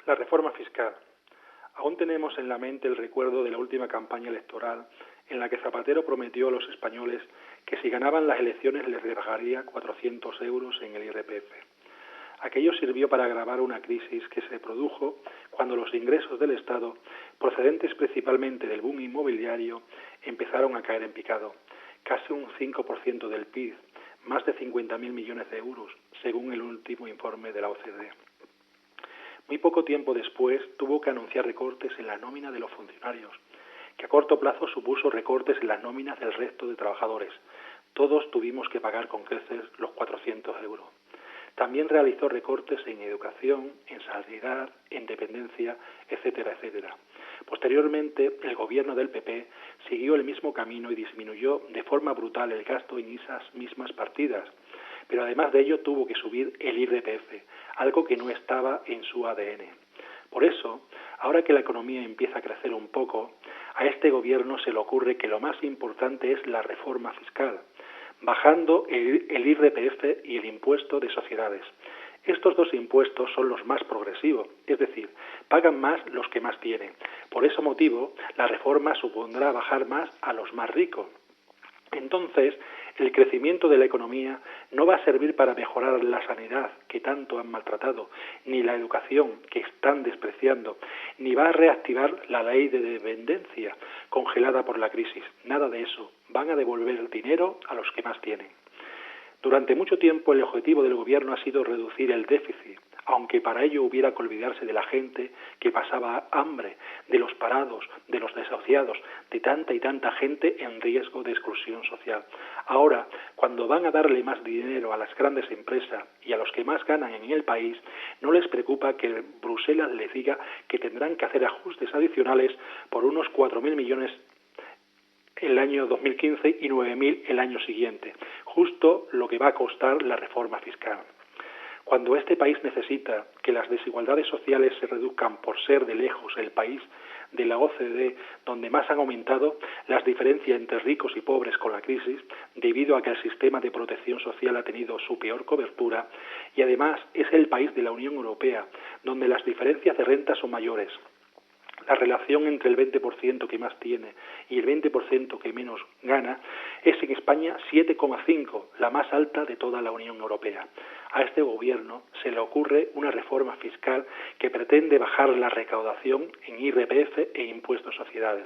La reforma fiscal. Aún tenemos en la mente el recuerdo de la última campaña electoral en la que Zapatero prometió a los españoles que si ganaban las elecciones les rebajaría 400 euros en el IRPF. Aquello sirvió para agravar una crisis que se produjo cuando los ingresos del Estado, procedentes principalmente del boom inmobiliario, empezaron a caer en picado, casi un 5% del PIB, más de 50.000 millones de euros, según el último informe de la OCDE. Muy poco tiempo después tuvo que anunciar recortes en la nómina de los funcionarios, que a corto plazo supuso recortes en las nóminas del resto de trabajadores. Todos tuvimos que pagar con creces los 400 euros. También realizó recortes en educación, en sanidad, en dependencia, etcétera, etcétera. Posteriormente, el gobierno del PP siguió el mismo camino y disminuyó de forma brutal el gasto en esas mismas partidas. Pero además de ello tuvo que subir el IRPF, algo que no estaba en su ADN. Por eso, ahora que la economía empieza a crecer un poco, a este gobierno se le ocurre que lo más importante es la reforma fiscal, bajando el IRPF y el impuesto de sociedades. Estos dos impuestos son los más progresivos, es decir, pagan más los que más tienen. Por ese motivo, la reforma supondrá bajar más a los más ricos. Entonces, el crecimiento de la economía no va a servir para mejorar la sanidad, que tanto han maltratado, ni la educación, que están despreciando, ni va a reactivar la ley de dependencia, congelada por la crisis. Nada de eso. Van a devolver el dinero a los que más tienen. Durante mucho tiempo el objetivo del gobierno ha sido reducir el déficit, aunque para ello hubiera que olvidarse de la gente que pasaba hambre, de los parados, de los desahuciados, de tanta y tanta gente en riesgo de exclusión social. Ahora, cuando van a darle más dinero a las grandes empresas y a los que más ganan en el país, no les preocupa que Bruselas les diga que tendrán que hacer ajustes adicionales por unos 4.000 millones el año 2015 y 9.000 el año siguiente, justo lo que va a costar la reforma fiscal. Cuando este país necesita que las desigualdades sociales se reduzcan por ser de lejos el país de la OCDE donde más han aumentado las diferencias entre ricos y pobres con la crisis, debido a que el sistema de protección social ha tenido su peor cobertura, y además es el país de la Unión Europea donde las diferencias de renta son mayores. La relación entre el 20% que más tiene y el 20% que menos gana es en España 7,5, la más alta de toda la Unión Europea. A este gobierno se le ocurre una reforma fiscal que pretende bajar la recaudación en IRPF e impuestos sociedades,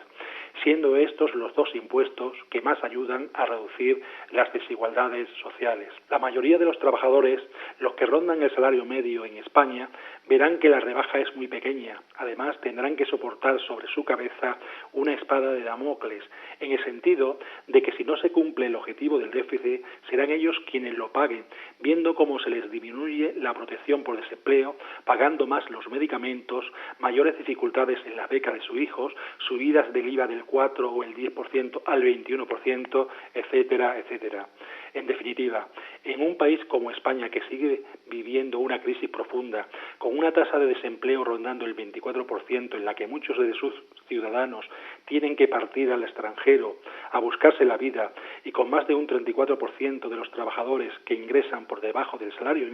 siendo estos los dos impuestos que más ayudan a reducir las desigualdades sociales. La mayoría de los trabajadores, los que rondan el salario medio en España, verán que la rebaja es muy pequeña. Además, tendrán que soportar sobre su cabeza una espada de Damocles, en el sentido de que si no se cumple el objetivo del déficit, serán ellos quienes lo paguen, viendo cómo se les disminuye la protección por desempleo, pagando más los medicamentos, mayores dificultades en la beca de sus hijos, subidas del IVA del 4 o el 10% al 21%, etcétera, etcétera. En definitiva, en un país como España, que sigue viviendo una crisis profunda, con una tasa de desempleo rondando el 24%, en la que muchos de sus ciudadanos tienen que partir al extranjero a buscarse la vida, y con más de un 34% de los trabajadores que ingresan por debajo del salario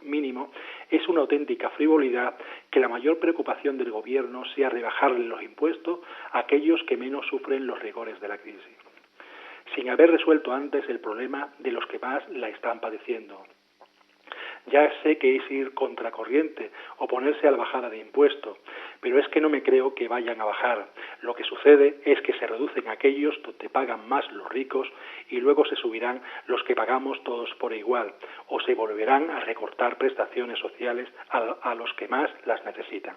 mínimo, es una auténtica frivolidad que la mayor preocupación del gobierno sea rebajarle los impuestos a aquellos que menos sufren los rigores de la crisis, sin haber resuelto antes el problema de los que más la están padeciendo. Ya sé que es ir contracorriente, oponerse a la bajada de impuestos, pero es que no me creo que vayan a bajar. Lo que sucede es que se reducen aquellos donde pagan más los ricos y luego se subirán los que pagamos todos por igual, o se volverán a recortar prestaciones sociales a los que más las necesitan.